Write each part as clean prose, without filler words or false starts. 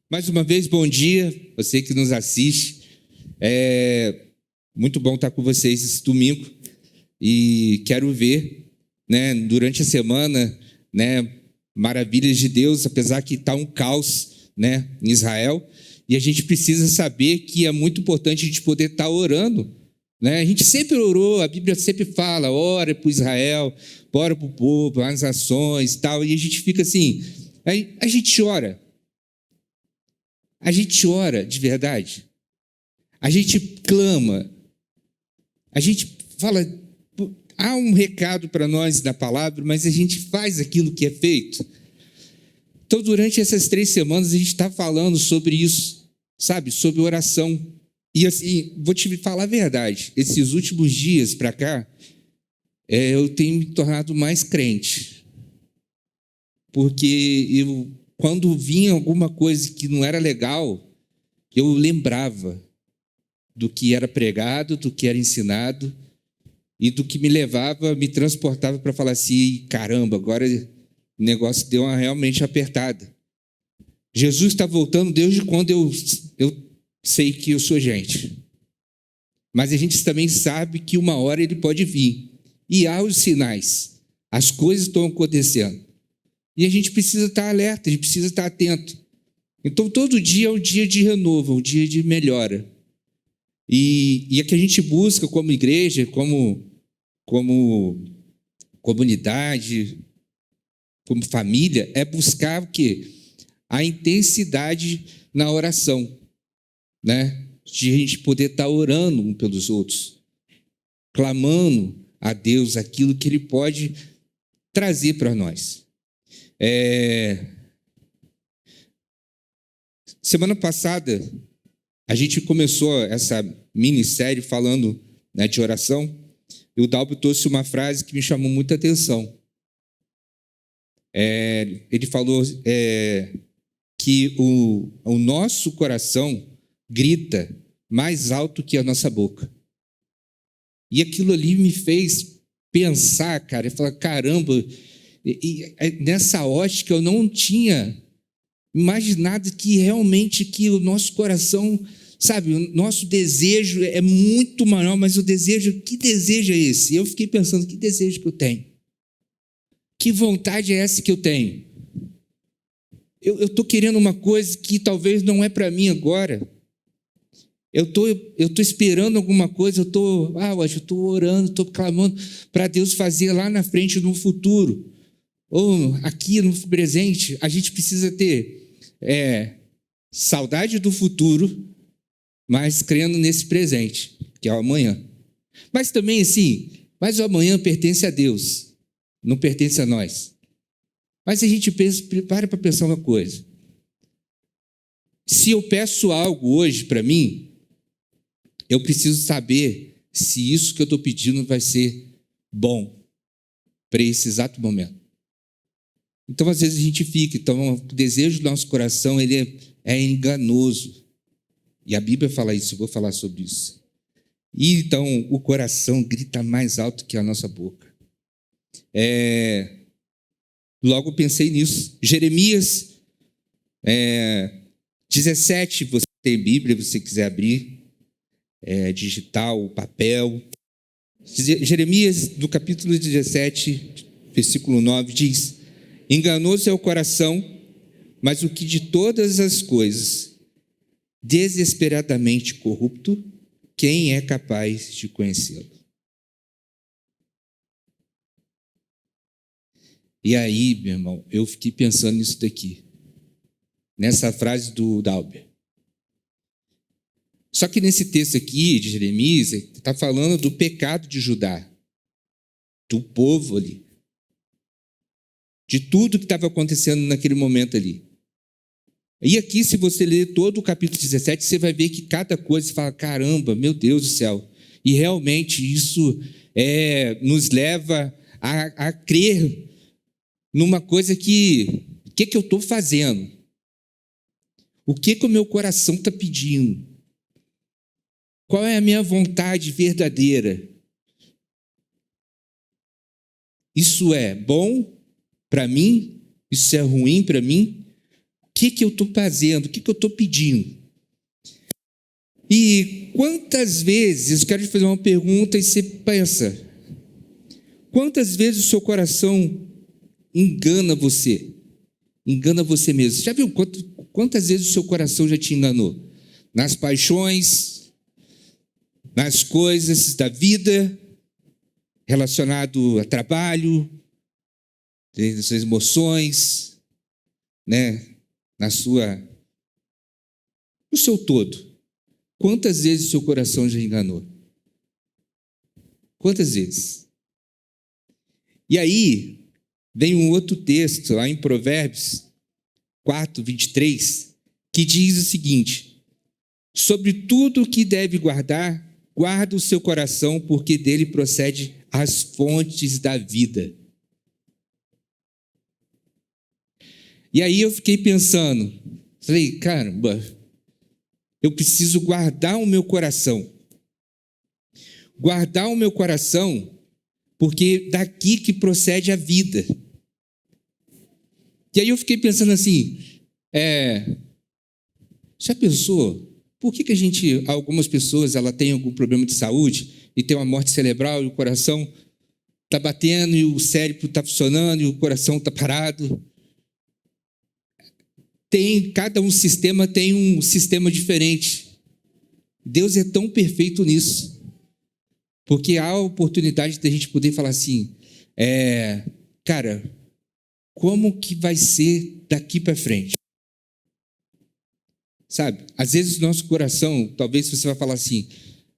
Mais uma vez, bom dia, você que nos assiste. É muito bom estar com vocês esse domingo e quero ver, durante a semana, maravilhas de Deus, apesar que está um caos, em Israel, e a gente precisa saber que é muito importante a gente poder estar orando, A gente sempre orou, a Bíblia sempre fala, ora para Israel, ora para o povo, as nações e tal, e a gente fica assim, a gente ora. A gente ora de verdade, a gente clama, a gente fala, há um recado para nós na palavra, mas a gente faz aquilo que é feito. Então, durante essas 3 semanas, a gente está falando sobre isso, sabe, sobre oração. E assim, vou te falar a verdade, esses últimos dias para cá, eu tenho me tornado mais crente, porque quando vinha alguma coisa que não era legal, eu lembrava do que era pregado, do que era ensinado e do que me levava, me transportava para falar assim, caramba, agora o negócio deu uma realmente apertada. Jesus está voltando desde quando eu sei que eu sou gente. Mas a gente também sabe que uma hora ele pode vir. E há os sinais, as coisas estão acontecendo. E a gente precisa estar alerta, a gente precisa estar atento. Então, todo dia é um dia de renovo, um dia de melhora. E a que a gente busca como igreja, como comunidade, como família, é buscar o quê? A intensidade na oração, De a gente poder estar orando um pelos outros, clamando a Deus aquilo que Ele pode trazer para nós. Semana passada, a gente começou essa minissérie falando de oração, e o Dalbo trouxe uma frase que me chamou muita atenção. Ele falou que o nosso coração grita mais alto que a nossa boca. E aquilo ali me fez pensar, cara, e falar, caramba, e nessa ótica eu não tinha imaginado que realmente que o nosso coração, sabe, o nosso desejo é muito maior, mas que desejo é esse? Eu fiquei pensando, que desejo que eu tenho? Que vontade é essa que eu tenho? Eu estou querendo uma coisa que talvez não é para mim agora. Eu estou esperando alguma coisa, eu estou orando, estou clamando para Deus fazer lá na frente, no futuro. Ou aqui no presente, a gente precisa ter saudade do futuro, mas crendo nesse presente, que é o amanhã. Mas também assim, mas o amanhã pertence a Deus, não pertence a nós. Mas a gente para pensar uma coisa. Se eu peço algo hoje para mim, eu preciso saber se isso que eu estou pedindo vai ser bom para esse exato momento. Então, às vezes a gente fica, então o desejo do nosso coração ele é enganoso. E a Bíblia fala isso, eu vou falar sobre isso. E então o coração grita mais alto que a nossa boca. Logo pensei nisso. Jeremias 17, você tem Bíblia, se você quiser abrir, digital, papel. Jeremias, do capítulo 17, versículo 9, diz: enganoso é o coração, mas o que de todas as coisas, desesperadamente corrupto, quem é capaz de conhecê-lo? E aí, meu irmão, eu fiquei pensando nisso daqui, nessa frase do Dalber. Só que nesse texto aqui de Jeremias, está falando do pecado de Judá, do povo ali, de tudo que estava acontecendo naquele momento ali. E aqui, se você ler todo o capítulo 17, você vai ver que cada coisa, você fala, caramba, meu Deus do céu. E realmente isso nos leva a crer numa coisa que eu estou fazendo? O que o meu coração está pedindo? Qual é a minha vontade verdadeira? Isso é bom para mim? Isso é ruim para mim? que eu estou fazendo? O que eu estou pedindo? E quantas vezes, eu quero te fazer uma pergunta e você pensa, quantas vezes o seu coração engana você? Engana você mesmo. Já viu quantas vezes o seu coração já te enganou? Nas paixões, nas coisas da vida, relacionado a trabalho, nas suas emoções, né? No seu todo. Quantas vezes o seu coração já enganou? Quantas vezes? E aí, vem um outro texto, lá em Provérbios 4, 23, que diz o seguinte: sobre tudo o que deve guardar, guarda o seu coração, porque dele procede as fontes da vida. E aí eu fiquei pensando, falei, caramba, eu preciso guardar o meu coração. Guardar o meu coração, porque daqui que procede a vida. E aí eu fiquei pensando assim, já pensou? Por que algumas pessoas, ela tem algum problema de saúde e tem uma morte cerebral e o coração está batendo e o cérebro está funcionando e o coração está parado? Cada sistema tem um sistema diferente. Deus é tão perfeito nisso, porque há a oportunidade de a gente poder falar assim, cara, como que vai ser daqui para frente? Sabe, às vezes o nosso coração, talvez você vai falar assim,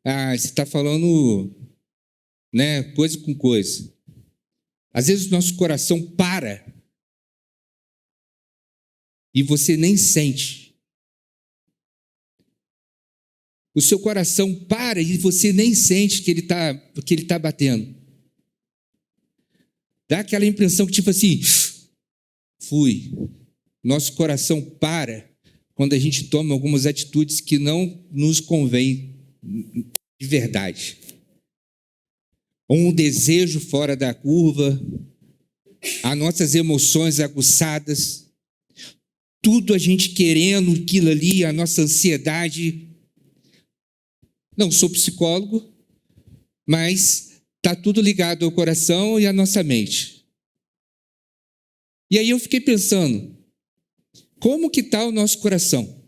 você está falando, né, coisa com coisa. Às vezes o nosso coração para e você nem sente. O seu coração para e você nem sente que ele tá batendo. Dá aquela impressão que tipo assim, fui. Nosso coração para quando a gente toma algumas atitudes que não nos convém de verdade. Um desejo fora da curva, as nossas emoções aguçadas, tudo a gente querendo aquilo ali, a nossa ansiedade. Não sou psicólogo, mas está tudo ligado ao coração e à nossa mente. E aí eu fiquei pensando, como que está o nosso coração?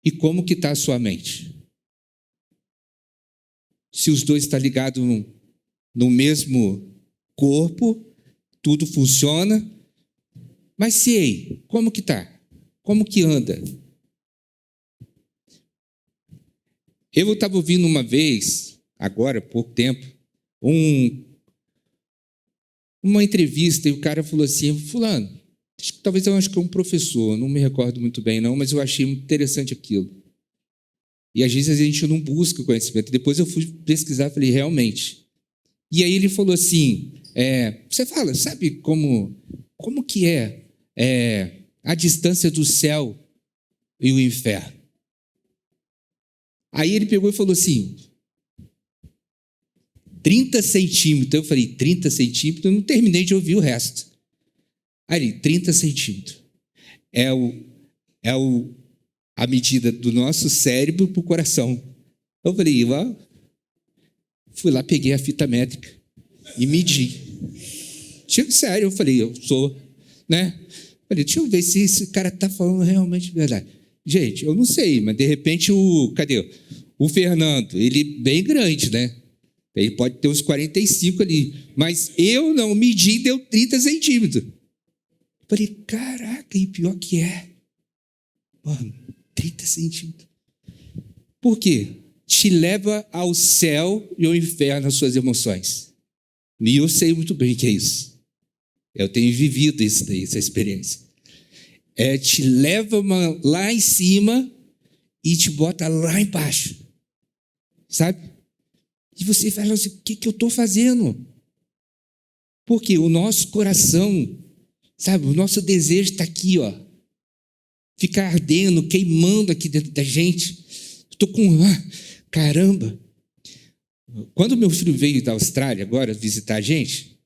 E como que está a sua mente? Se os dois estão ligados no mesmo corpo, tudo funciona, mas se aí, como que está? Como que anda? Eu estava ouvindo uma vez, agora, há pouco tempo, uma entrevista, e o cara falou assim, fulano, talvez eu acho que é um professor, não me recordo muito bem não, mas eu achei muito interessante aquilo. E às vezes a gente não busca conhecimento. Depois eu fui pesquisar, falei, realmente. E aí ele falou assim, você fala, sabe como que é a distância do céu e o inferno? Aí ele pegou e falou assim, 30 centímetros. Eu falei, 30 centímetros? Eu não terminei de ouvir o resto. Aí ele, 30 centímetros. A medida do nosso cérebro para o coração. Eu falei, fui lá, peguei a fita métrica e medi. Sério, eu falei, eu sou, né? Falei, deixa eu ver se esse cara está falando realmente verdade. Gente, eu não sei, mas de repente cadê? O Fernando, ele bem grande, né? Ele pode ter uns 45 ali, mas eu não medi, deu 30 centímetros. Falei, caraca, e pior que é. Mano, 30 centímetros. Por quê? Te leva ao céu e ao inferno as suas emoções. E eu sei muito bem o que é isso. Eu tenho vivido isso daí, essa experiência. Te leva lá em cima e te bota lá embaixo. Sabe? E você fala assim, o que eu estou fazendo? Porque o nosso coração, sabe, o nosso desejo está aqui, fica ardendo, queimando aqui dentro da gente. Estou com, caramba. Quando meu filho veio da Austrália agora visitar a gente,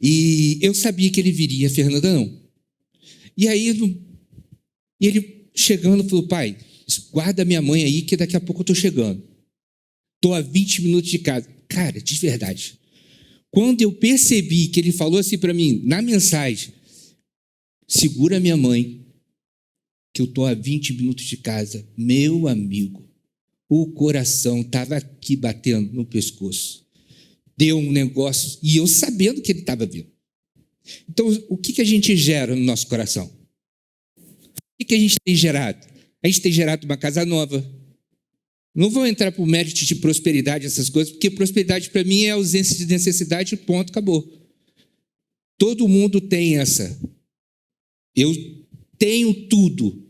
e eu sabia que ele viria, Fernanda não. E aí, e ele chegando, falou: pai, guarda minha mãe aí, que daqui a pouco eu estou chegando. Estou a 20 minutos de casa. Cara, de verdade. Quando eu percebi que ele falou assim para mim, na mensagem: segura minha mãe, que eu estou a 20 minutos de casa. Meu amigo, o coração estava aqui batendo no pescoço. Deu um negócio, e eu sabendo que ele estava vindo. Então, o que a gente gera no nosso coração? O que a gente tem gerado? A gente tem gerado uma casa nova. Não vou entrar para o mérito de prosperidade, essas coisas, porque prosperidade para mim é ausência de necessidade, ponto, acabou. Todo mundo tem essa. Eu tenho tudo,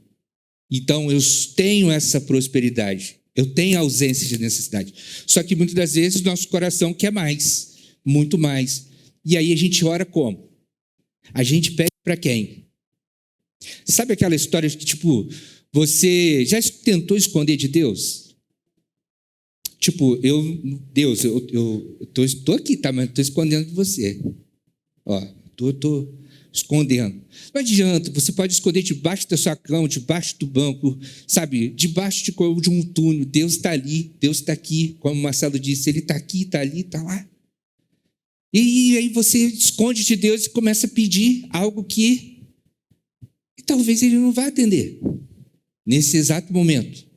então eu tenho essa prosperidade. Eu tenho ausência de necessidade. Só que muitas das vezes o nosso coração quer mais, muito mais. E aí a gente ora como? A gente pede para quem? Sabe aquela história de que, tipo, você já tentou esconder de Deus? Tipo, Deus, eu estou aqui, tá? Mas estou escondendo de você. Ó, estou escondendo. Não adianta, você pode esconder debaixo da sua cama, debaixo do banco, sabe? Debaixo de um túnel. Deus está ali, Deus está aqui. Como o Marcelo disse, ele está aqui, está ali, está lá. E aí você esconde de Deus e começa a pedir algo que talvez ele não vá atender nesse exato momento.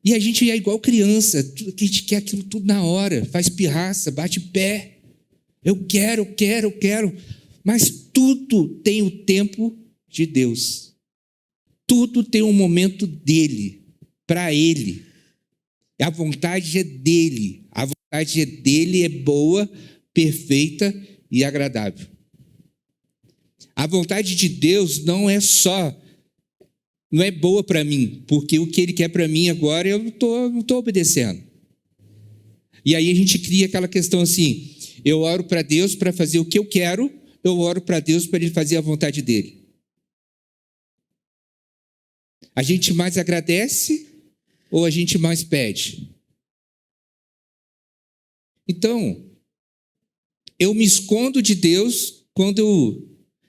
E a gente é igual criança, que a gente quer aquilo tudo na hora, faz pirraça, bate pé. Eu quero. Mas tudo tem o tempo de Deus. Tudo tem um momento dele, para ele. A vontade é dele. A vontade dele é boa, perfeita e agradável. A vontade de Deus não é boa para mim, porque o que ele quer para mim agora eu não estou obedecendo. E aí a gente cria aquela questão assim: eu oro para Deus para fazer o que eu quero, eu oro para Deus para ele fazer a vontade dele. A gente mais agradece ou a gente mais pede? Então, eu me escondo de Deus quando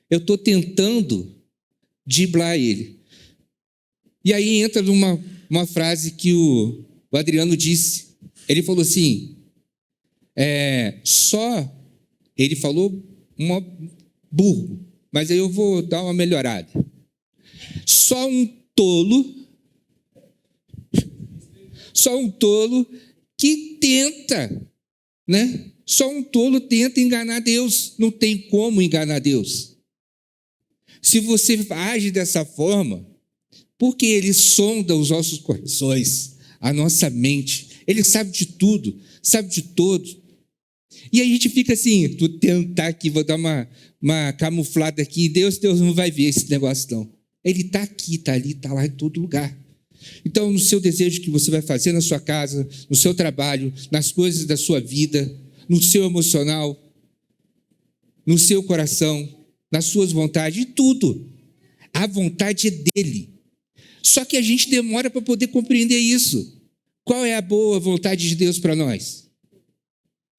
eu estou tentando driblar ele. E aí entra uma frase que o Adriano disse. Ele falou assim, ele falou burro, mas aí eu vou dar uma melhorada. Só um tolo que tenta, né? Só um tolo tenta enganar Deus. Não tem como enganar Deus. Se você age dessa forma, porque ele sonda os nossos corações, a nossa mente, ele sabe de tudo, sabe de todos. E aí a gente fica assim, vou tentar aqui, vou dar uma camuflada aqui, Deus não vai ver esse negócio não. Ele está aqui, está ali, está lá em todo lugar. Então, no seu desejo que você vai fazer na sua casa, no seu trabalho, nas coisas da sua vida, no seu emocional, no seu coração, nas suas vontades, tudo. A vontade é dele. Só que a gente demora para poder compreender isso. Qual é a boa vontade de Deus para nós?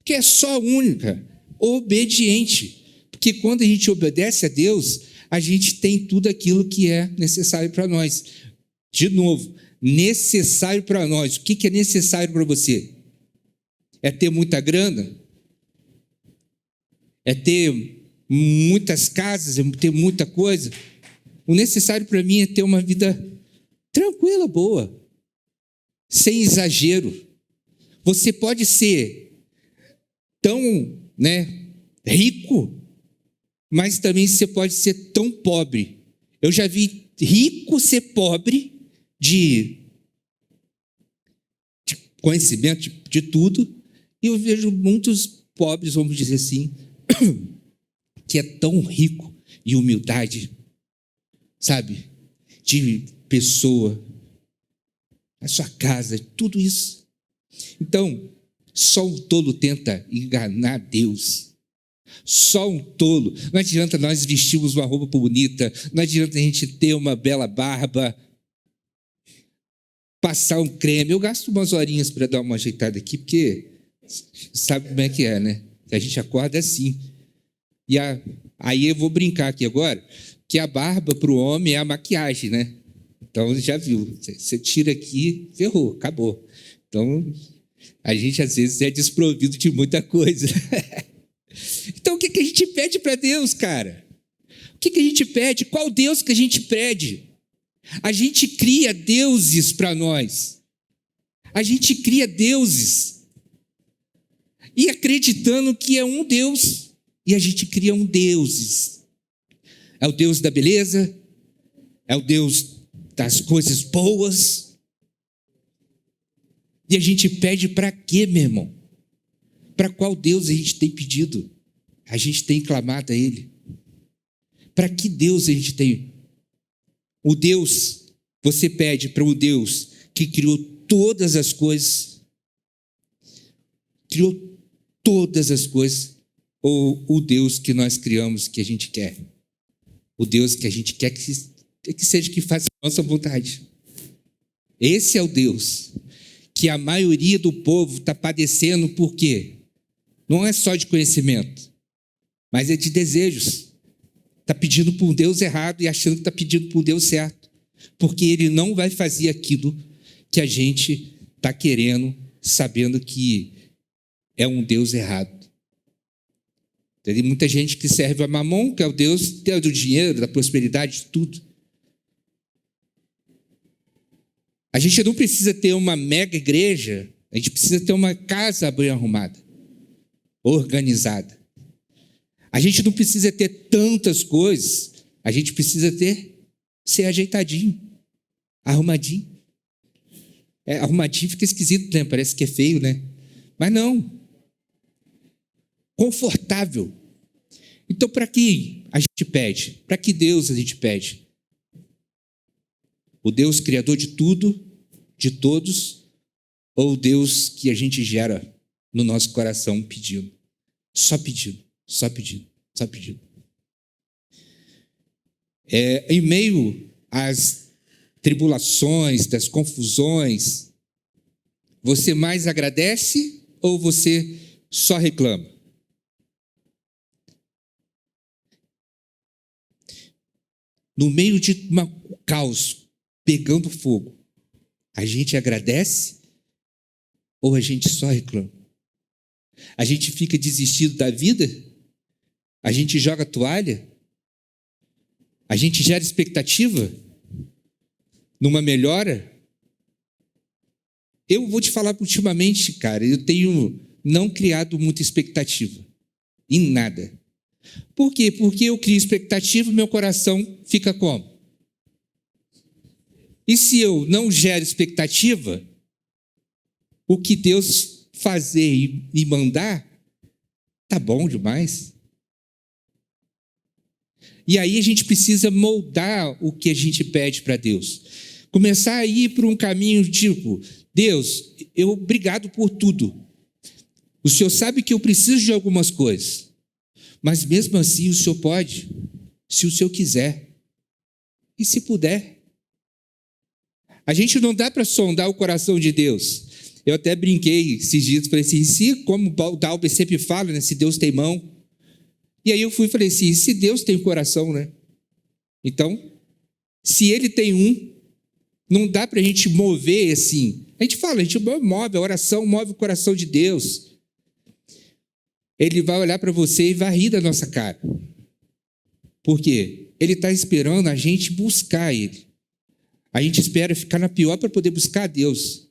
Que é só única, obediente. Porque quando a gente obedece a Deus, a gente tem tudo aquilo que é necessário para nós. De novo, necessário para nós. O que é necessário para você? É ter muita grana? É ter muitas casas? É ter muita coisa? O necessário para mim é ter uma vida tranquila, boa, sem exagero. Você pode ser tão, rico, mas também você pode ser tão pobre. Eu já vi rico ser pobre de conhecimento de tudo, e eu vejo muitos pobres, vamos dizer assim, que é tão rico em humildade, sabe? De pessoa, a sua casa, tudo isso. Então, só um tolo tenta enganar Deus. Só um tolo. Não adianta nós vestirmos uma roupa bonita, não adianta a gente ter uma bela barba, passar um creme. Eu gasto umas horinhas para dar uma ajeitada aqui, porque sabe como é que é, né? A gente acorda assim. E Aí eu vou brincar aqui agora, que a barba para o homem é a maquiagem, né? Então, já viu, você tira aqui, ferrou, acabou. Então, a gente às vezes é desprovido de muita coisa. Então, o que a gente pede para Deus, cara? O que a gente pede? Qual Deus que a gente pede? A gente cria deuses para nós. A gente cria deuses. E acreditando que é um Deus. E a gente cria deuses. É o Deus da beleza. É o Deus das coisas boas. E a gente pede para quê, meu irmão? Para qual Deus a gente tem pedido? A gente tem clamado a Ele. Para que Deus a gente tem? O Deus, você pede para o Deus que criou todas as coisas. Criou todas as coisas. Ou o Deus que nós criamos, que a gente quer? O Deus que a gente quer que seja que faça a nossa vontade. Esse é o Deus que a maioria do povo está padecendo. Por quê? Não é só de conhecimento, mas é de desejos. Está pedindo por um Deus errado e achando que está pedindo por um Deus certo. Porque Ele não vai fazer aquilo que a gente está querendo, sabendo que é um Deus errado. Tem muita gente que serve a Mamon, que é o Deus do dinheiro, da prosperidade, de tudo. A gente não precisa ter uma mega igreja, a gente precisa ter uma casa bem arrumada, organizada. A gente não precisa ter tantas coisas, a gente precisa ser ajeitadinho, arrumadinho. Arrumadinho fica esquisito, né? Parece que é feio, né? Mas não. Confortável. Então, para que a gente pede? Para que Deus a gente pede? O Deus criador de tudo, de todos, ou o Deus que a gente gera no nosso coração pedindo? Só pedindo, só pedindo, só pedindo. Em meio às tribulações, das confusões, você mais agradece ou você só reclama? No meio de um caos, pegando fogo, a gente agradece ou a gente só reclama? A gente fica desistido da vida? A gente joga a toalha? A gente gera expectativa numa melhora? Eu vou te falar ultimamente, cara, eu tenho não criado muita expectativa em nada. Por quê? Porque eu crio expectativa e meu coração fica como? E se eu não gero expectativa, o que Deus fazer e mandar, tá bom demais. E aí a gente precisa moldar o que a gente pede para Deus. Começar a ir por um caminho tipo, Deus, obrigado por tudo. O Senhor sabe que eu preciso de algumas coisas. Mas mesmo assim o Senhor pode, se o Senhor quiser. E se puder. A gente não dá para sondar o coração de Deus. Eu até brinquei esses dias, falei assim, se como o Dalber sempre fala, né, se Deus tem mão. E aí eu fui e falei assim, se Deus tem coração, né? Então, se Ele tem não dá para a gente mover assim. A gente fala, a gente move, a oração move o coração de Deus. Ele vai olhar para você e vai rir da nossa cara. Por quê? Ele está esperando a gente buscar Ele. A gente espera ficar na pior para poder buscar a Deus.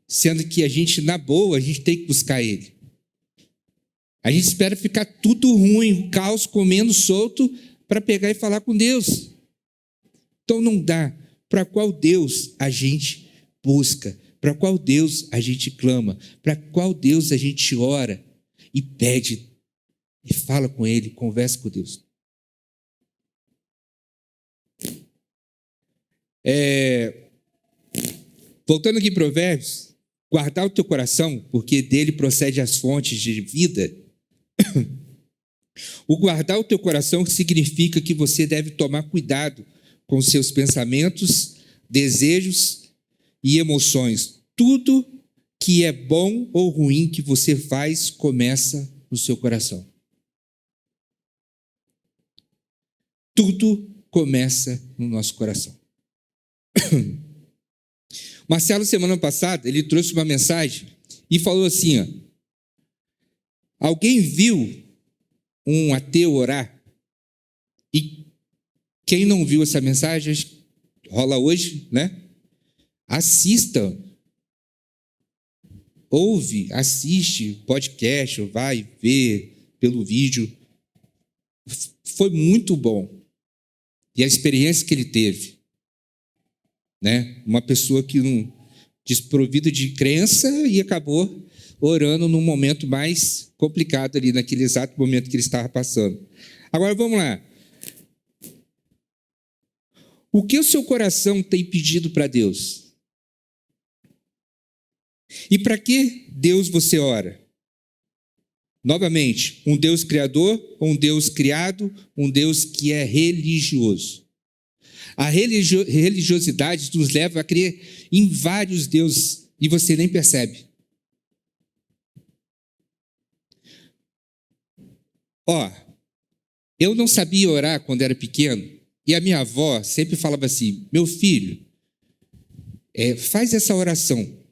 Sendo que a gente, na boa, a gente tem que buscar Ele. A gente espera ficar tudo ruim, o caos comendo solto, para pegar e falar com Deus. Então não dá. Para qual Deus a gente busca? Para qual Deus a gente clama? Para qual Deus a gente ora e pede e fala com Ele, conversa com Deus? Voltando aqui em Provérbios, guardar o teu coração, porque dele procede as fontes de vida. O guardar o teu coração significa que você deve tomar cuidado com os seus pensamentos, desejos e emoções. Tudo que é bom ou ruim que você faz começa no seu coração. Tudo começa no nosso coração. Marcelo, semana passada, ele trouxe uma mensagem e falou assim, ó, alguém viu um ateu orar? E quem não viu essa mensagem, rola hoje, né? Assista, ouve, assiste podcast, vai ver pelo vídeo. Foi muito bom. E a experiência que ele teve, né? Uma pessoa que não desprovida de crença e acabou orando num momento mais complicado ali, naquele exato momento que ele estava passando. Agora vamos lá. O que o seu coração tem pedido para Deus? E para que Deus você ora? Novamente, um Deus criador, um Deus criado, um Deus que é religioso. A religiosidade nos leva a crer em vários deuses e você nem percebe. Eu não sabia orar quando era pequeno e a minha avó sempre falava assim, meu filho, faz essa oração.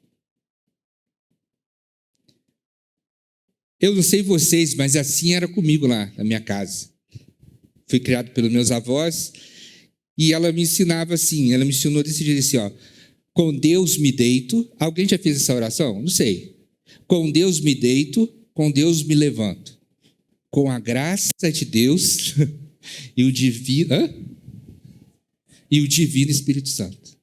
Eu não sei vocês, mas assim era comigo lá na minha casa. Fui criado pelos meus avós e ela me ensinava assim, ela me ensinou desse jeito assim, ó, com Deus me deito. Alguém já fez essa oração? Não sei. Com Deus me deito, com Deus me levanto. Com a graça de Deus e o divino Espírito Santo.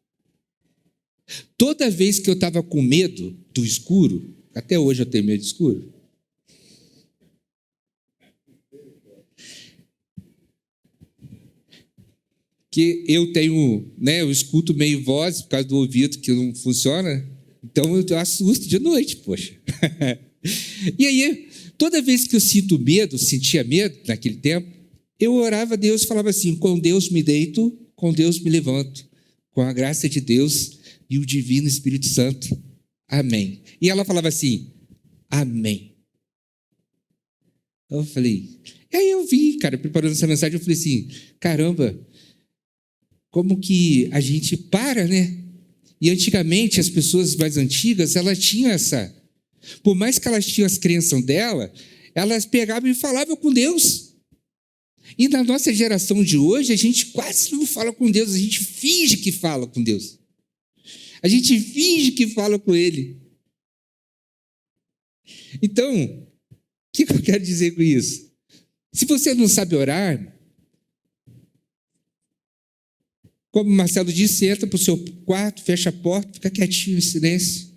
Toda vez que eu estava com medo do escuro, até hoje eu tenho medo do escuro, que eu tenho, né, eu escuto meio voz por causa do ouvido que não funciona, então eu assusto de noite, poxa. E aí, toda vez que eu sentia medo naquele tempo, eu orava a Deus e falava assim, com Deus me deito, com Deus me levanto, com a graça de Deus e o divino Espírito Santo. Amém. E ela falava assim, amém. Eu falei, e aí eu vi, cara, preparando essa mensagem, eu falei assim, caramba, como que a gente para, né? E antigamente, as pessoas mais antigas, elas tinham essa... Por mais que elas tinham as crenças dela, elas pegavam e falavam com Deus. E na nossa geração de hoje, a gente quase não fala com Deus, a gente finge que fala com Deus. A gente finge que fala com Ele. Então, o que eu quero dizer com isso? Se você não sabe orar, como o Marcelo disse, entra para o seu quarto, fecha a porta, fica quietinho em silêncio.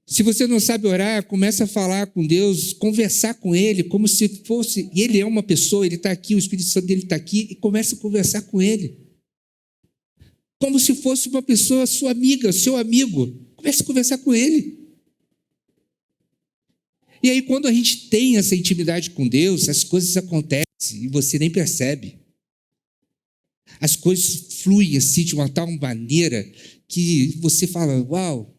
Se você não sabe orar, começa a falar com Deus, conversar com Ele, como se fosse... E Ele é uma pessoa, Ele está aqui, o Espírito Santo dele está aqui, e começa a conversar com Ele. Como se fosse uma pessoa, sua amiga, seu amigo. Comece a conversar com Ele. E aí, quando a gente tem essa intimidade com Deus, as coisas acontecem e você nem percebe. As coisas fluem assim de uma tal maneira que você fala, uau!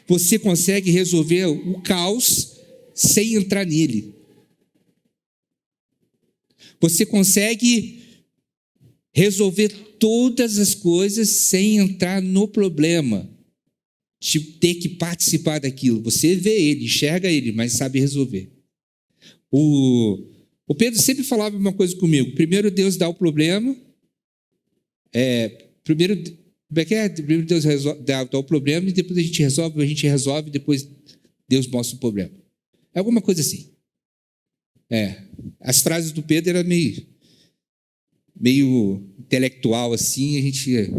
Você consegue resolver o caos sem entrar nele. Você consegue resolver todas as coisas sem entrar no problema, de ter que participar daquilo. Você vê ele, enxerga ele, mas sabe resolver. O Pedro sempre falava uma coisa comigo. Primeiro Deus dá o problema. Primeiro Deus dá o problema e depois a gente resolve, depois Deus mostra o problema. É alguma coisa assim. As frases do Pedro eram meio intelectual assim, a gente...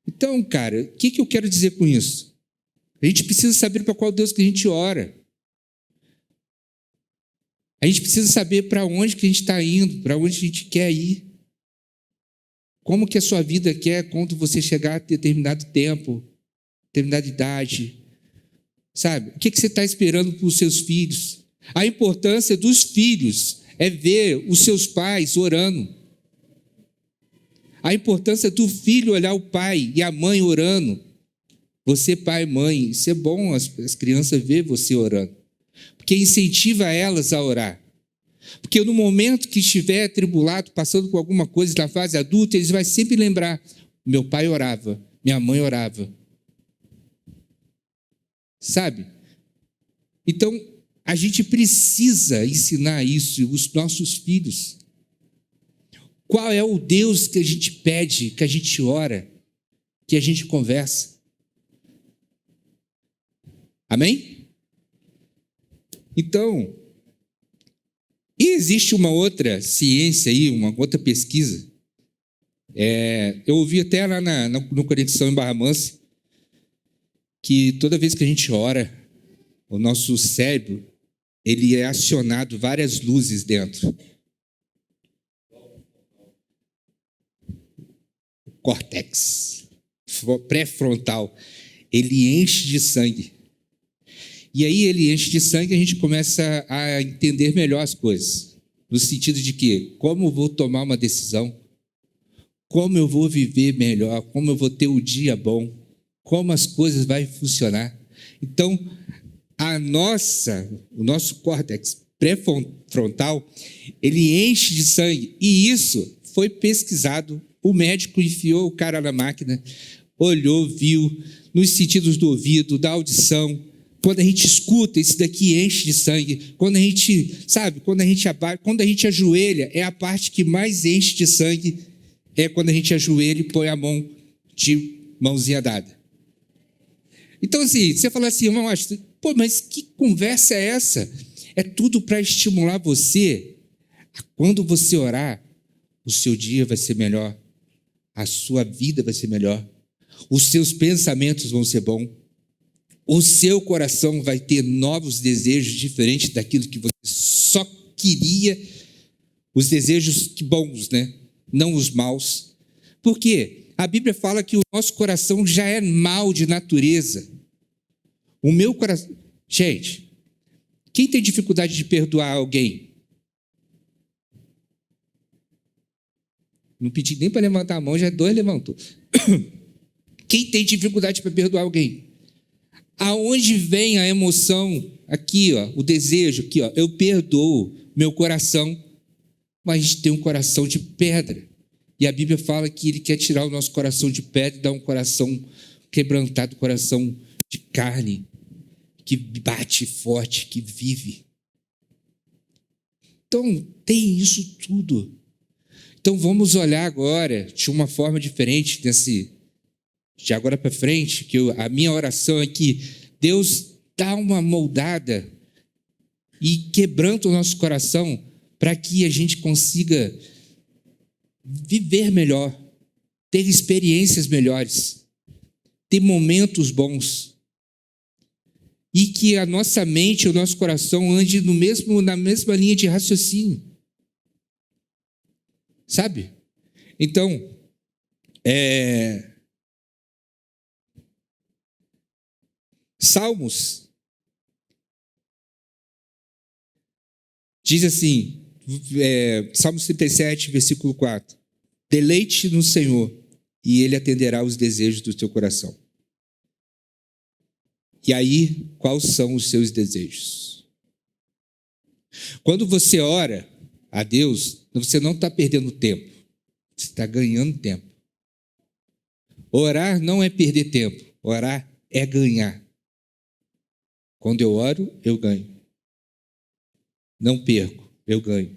Então, cara, o que eu quero dizer com isso? A gente precisa saber para qual Deus que a gente ora. A gente precisa saber para onde que a gente está indo, para onde a gente quer ir. Como que a sua vida quer quando você chegar a determinado tempo, determinada idade. Sabe? O que você está esperando para os seus filhos? A importância dos filhos é ver os seus pais orando. A importância do filho olhar o pai e a mãe orando. Você, pai e mãe, isso é bom as crianças ver você orando. Porque incentiva elas a orar. Porque no momento que estiver atribulado, passando por alguma coisa na fase adulta, eles vão sempre lembrar: meu pai orava, minha mãe orava. Sabe? Então, a gente precisa ensinar isso aos nossos filhos. Qual é o Deus que a gente pede, que a gente ora, que a gente conversa? Amém? Então, e existe uma outra ciência aí, uma outra pesquisa. Eu ouvi até lá no Conexão em Barra Mansa, que toda vez que a gente ora, o nosso cérebro, ele é acionado várias luzes dentro. O córtex pré-frontal, ele enche de sangue. E aí ele enche de sangue e a gente começa a entender melhor as coisas. No sentido de que, como eu vou tomar uma decisão, como eu vou viver melhor, como eu vou ter o dia bom, como as coisas vão funcionar. Então, o nosso córtex pré-frontal, ele enche de sangue. E isso foi pesquisado. O médico enfiou o cara na máquina, olhou, viu, nos sentidos do ouvido, da audição. Quando a gente escuta, isso daqui enche de sangue. Quando a gente, quando a gente ajoelha, é a parte que mais enche de sangue, é quando a gente ajoelha e põe a mão de mãozinha dada. Então, assim, você fala assim, irmão, pô, mas que conversa é essa? É tudo para estimular você. Quando você orar, o seu dia vai ser melhor, a sua vida vai ser melhor, os seus pensamentos vão ser bons, o seu coração vai ter novos desejos diferentes daquilo que você só queria, os desejos bons, né? Não os maus. Por quê? A Bíblia fala que o nosso coração já é mau de natureza. O meu coração... Gente, quem tem dificuldade de perdoar alguém? Não pedi nem para levantar a mão, já 2 levantou. Quem tem dificuldade para perdoar alguém? Aonde vem a emoção? Aqui, ó, o desejo, aqui, ó, eu perdoo, meu coração, mas a gente tem um coração de pedra. E a Bíblia fala que ele quer tirar o nosso coração de pedra e dar um coração quebrantado, coração de carne, que bate forte, que vive. Então, tem isso tudo. Então, vamos olhar agora de uma forma diferente, de agora para frente, que a minha oração é que Deus dá uma moldada e quebranta o nosso coração para que a gente consiga viver melhor, ter experiências melhores, ter momentos bons. E que a nossa mente, o nosso coração ande na mesma linha de raciocínio. Sabe? Então, Salmos diz assim, Salmos 37, versículo 4: deleite no Senhor, e Ele atenderá os desejos do teu coração. E aí, quais são os seus desejos? Quando você ora a Deus, você não está perdendo tempo, você está ganhando tempo. Orar não é perder tempo, orar é ganhar. Quando eu oro, eu ganho. Não perco, eu ganho.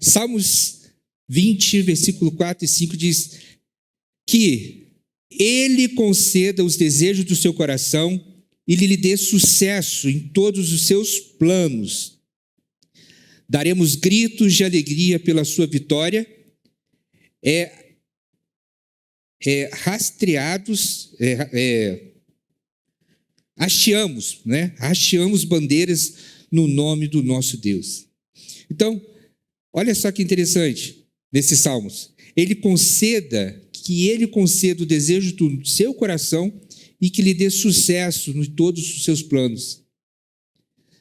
Salmos 20, versículo 4 e 5 diz que Ele conceda os desejos do seu coração e lhe dê sucesso em todos os seus planos. Daremos gritos de alegria pela sua vitória, hasteamos, né? Hasteamos bandeiras no nome do nosso Deus. Então, olha só que interessante nesses salmos. Que Ele conceda o desejo do seu coração e que lhe dê sucesso em todos os seus planos.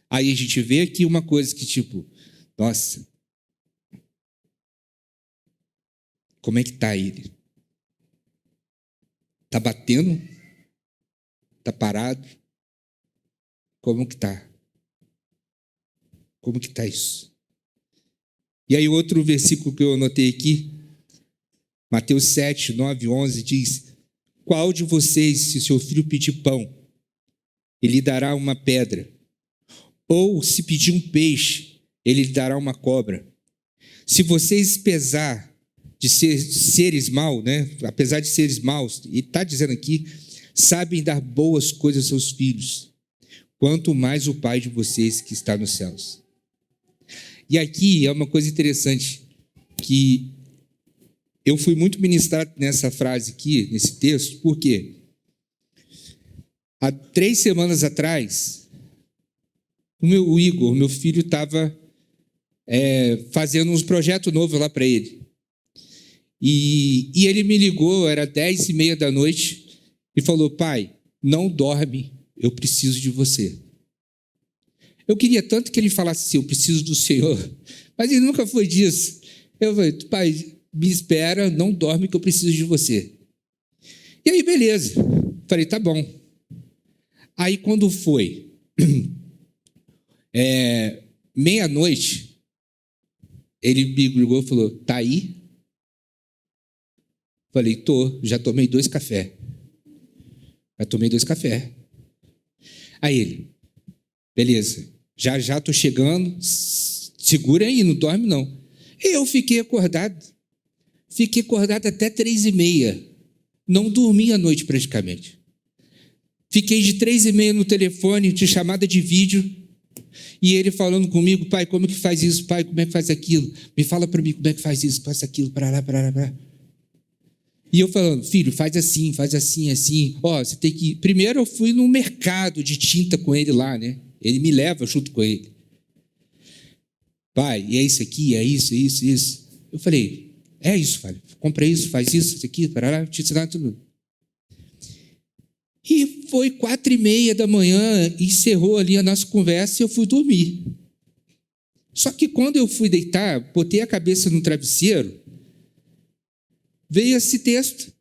Aí a gente vê aqui uma coisa que nossa, como é que está ele? Está batendo? Está parado? Como que está? Como que está isso? E aí outro versículo que eu anotei aqui, Mateus 7, 9, 11, diz: qual de vocês, se seu filho pedir pão, ele lhe dará uma pedra? Ou se pedir um peixe, ele lhe dará uma cobra? Se vocês pesar de seres maus, né? Apesar de seres maus, e está dizendo aqui, sabem dar boas coisas aos seus filhos, quanto mais o Pai de vocês que está nos céus. E aqui é uma coisa interessante, que eu fui muito ministrado nessa frase aqui, nesse texto, porque há 3 semanas atrás, o Igor, meu filho, estava fazendo uns projetos novos lá para ele. E ele me ligou, era 10h30 da noite, e falou: pai, não dorme, eu preciso de você. Eu queria tanto que ele falasse assim: eu preciso do Senhor, mas ele nunca foi disso. Eu falei: pai, me espera, não dorme que eu preciso de você. E aí, beleza. Falei: tá bom. Aí, quando foi meia-noite, ele me ligou e falou: tá aí? Falei: tô, já tomei 2 cafés. Já tomei 2 cafés. Aí ele: beleza, já tô chegando, segura aí, não dorme não. E eu fiquei acordado até 3h30, não dormi a noite praticamente. Fiquei de 3h30 no telefone, de chamada de vídeo, e ele falando comigo: pai, como que faz isso? Pai, como é que faz aquilo? Me fala para mim como é que faz isso, faz aquilo, para lá. E eu falando: filho, faz assim, assim. Ó, você tem que... Primeiro eu fui no mercado de tinta com ele lá, né? Ele me leva junto com ele. Pai, e é isso aqui, é isso. Eu falei: é isso, pai. Compra isso, faz isso aqui, para lá, te ensinar tudo. E foi 4h30 da manhã, encerrou ali a nossa conversa e eu fui dormir. Só que quando eu fui deitar, botei a cabeça no travesseiro, veio esse texto.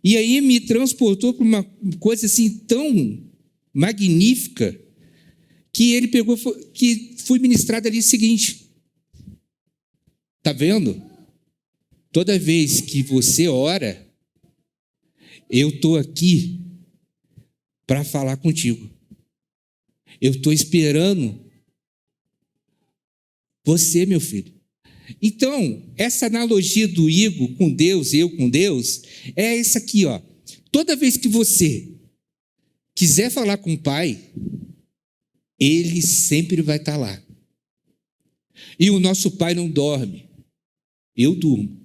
E aí me transportou para uma coisa assim tão magnífica, que ele pegou, que fui ministrado ali o seguinte: tá vendo? Toda vez que você ora, eu estou aqui para falar contigo. Eu estou esperando você, meu filho. Então, essa analogia do Igor com Deus, eu com Deus, é essa aqui, ó. Toda vez que você quiser falar com o Pai, Ele sempre vai estar lá. E o nosso Pai não dorme. Eu durmo.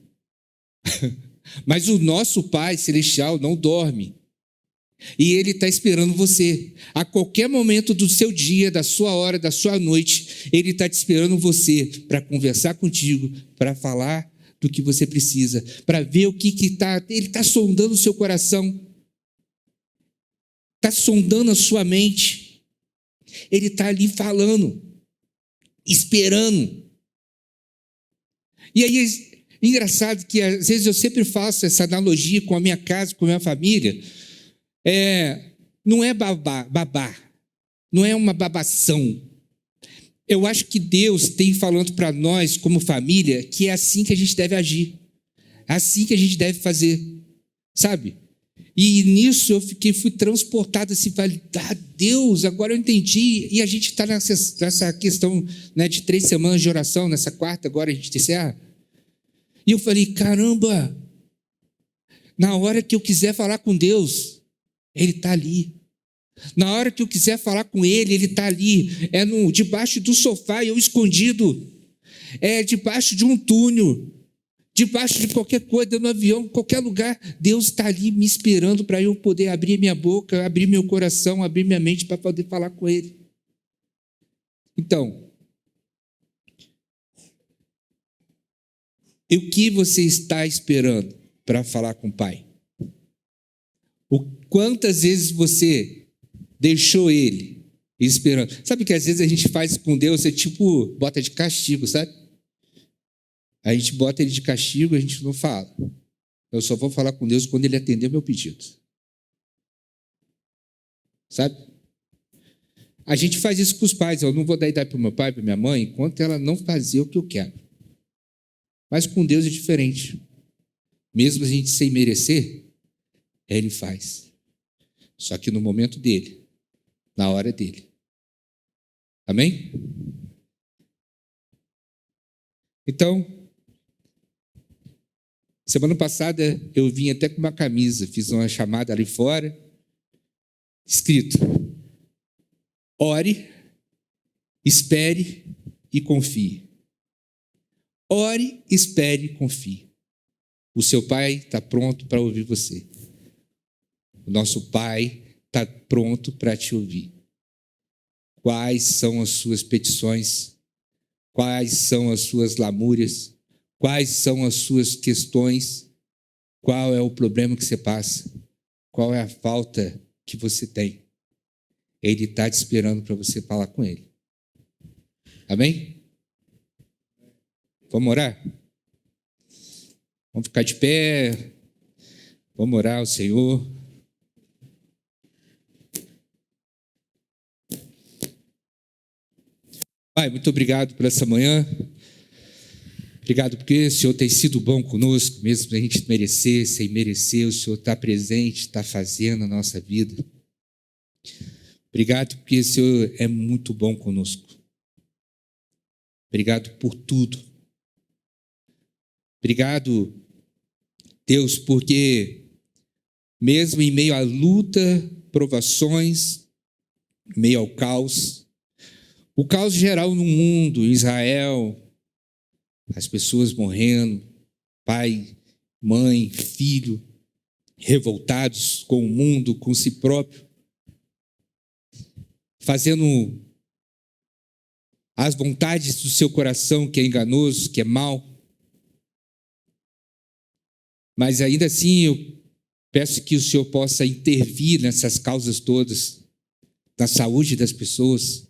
Mas o nosso Pai Celestial não dorme. E Ele está esperando você. A qualquer momento do seu dia, da sua hora, da sua noite, Ele está te esperando você para conversar contigo, para falar do que você precisa, para ver o que está... Ele está sondando o seu coração, está sondando a sua mente. Ele está ali falando, esperando. E aí, engraçado que às vezes eu sempre faço essa analogia com a minha casa, com a minha família. Não é babá, não é uma babação. Eu acho que Deus tem falando para nós, como família, que é assim que a gente deve agir, assim que a gente deve fazer, sabe? E nisso eu fui transportado assim, falei: Deus, agora eu entendi. E a gente está nessa questão, né, de 3 semanas de oração, nessa 4ª agora a gente encerra. E eu falei: caramba, na hora que eu quiser falar com Deus, Ele está ali. Na hora que eu quiser falar com Ele, Ele está ali. Debaixo do sofá, eu escondido. Debaixo de um túnel. Debaixo de qualquer coisa, no avião, qualquer lugar. Deus está ali me esperando para eu poder abrir minha boca, abrir meu coração, abrir minha mente para poder falar com Ele. Então, o que você está esperando para falar com o Pai? Quantas vezes você deixou Ele esperando? Sabe que às vezes a gente faz com Deus, tipo, bota de castigo, sabe? A gente bota Ele de castigo, a gente não fala. Eu só vou falar com Deus quando Ele atender meu pedido. Sabe? A gente faz isso com os pais. Eu não vou dar idade para o meu pai, para minha mãe, enquanto ela não fazer o que eu quero. Mas com Deus é diferente. Mesmo a gente sem merecer, Ele faz. Só que no momento dele, na hora dele. Amém? Então, semana passada eu vim até com uma camisa, fiz uma chamada ali fora, escrito: ore, espere e confie. Ore, espere e confie. O seu pai está pronto para ouvir você. O nosso pai está pronto para te ouvir. Quais são as suas petições? Quais são as suas lamúrias? Quais são as suas questões? Qual é o problema que você passa? Qual é a falta que você tem? Ele está te esperando para você falar com ele. Amém? Vamos orar? Vamos ficar de pé. Vamos orar ao Senhor. Pai, muito obrigado por essa manhã. Obrigado porque o Senhor tem sido bom conosco, mesmo sem a gente merecer, sem merecer, o Senhor está presente, está fazendo na nossa vida. Obrigado porque o Senhor é muito bom conosco. Obrigado por tudo. Obrigado, Deus, porque mesmo em meio à luta, provações, em meio ao caos, o caos geral no mundo, Israel, as pessoas morrendo, pai, mãe, filho, revoltados com o mundo, com si próprio, fazendo as vontades do seu coração, que é enganoso, que é mau. Mas ainda assim eu peço que o Senhor possa intervir nessas causas todas, na saúde das pessoas,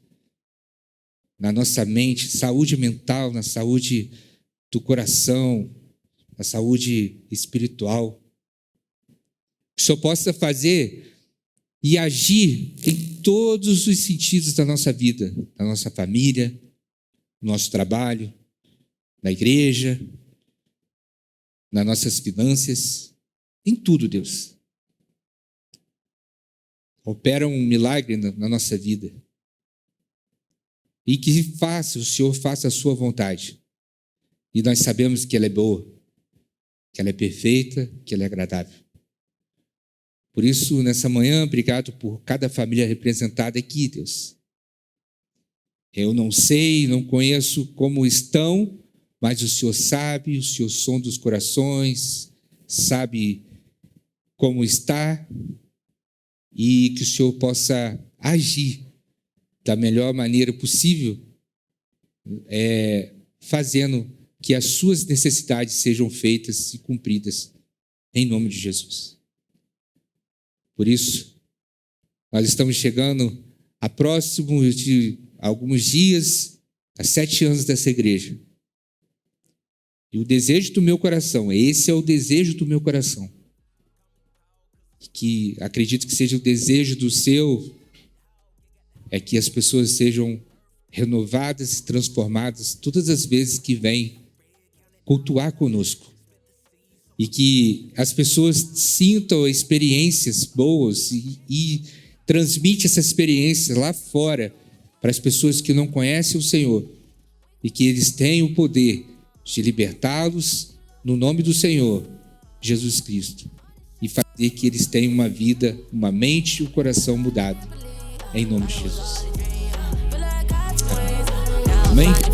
na nossa mente, saúde mental, na saúde do coração, na saúde espiritual. Que o Senhor possa fazer e agir em todos os sentidos da nossa vida, na nossa família, no nosso trabalho, na igreja, nas nossas finanças, em tudo, Deus. Opera um milagre na nossa vida. E que o Senhor faça a sua vontade. E nós sabemos que ela é boa, que ela é perfeita, que ela é agradável. Por isso, nessa manhã, obrigado por cada família representada aqui, Deus. Eu não sei, não conheço como estão, mas o Senhor sabe, o Senhor sonda os corações, sabe como está, e que o Senhor possa agir da melhor maneira possível, fazendo que as suas necessidades sejam feitas e cumpridas, em nome de Jesus. Por isso, nós estamos chegando a próximo de alguns dias, a 7 anos dessa igreja. E o desejo do meu coração, esse é o desejo do meu coração, que acredito que seja o desejo do seu, é que as pessoas sejam renovadas e transformadas todas as vezes que vêm cultuar conosco. E que as pessoas sintam experiências boas e transmite essa experiência lá fora para as pessoas que não conhecem o Senhor. E que eles tenham o poder de libertá-los no nome do Senhor, Jesus Cristo. E fazer que eles tenham uma vida, uma mente e um coração mudado. Em nome de Jesus. Amém?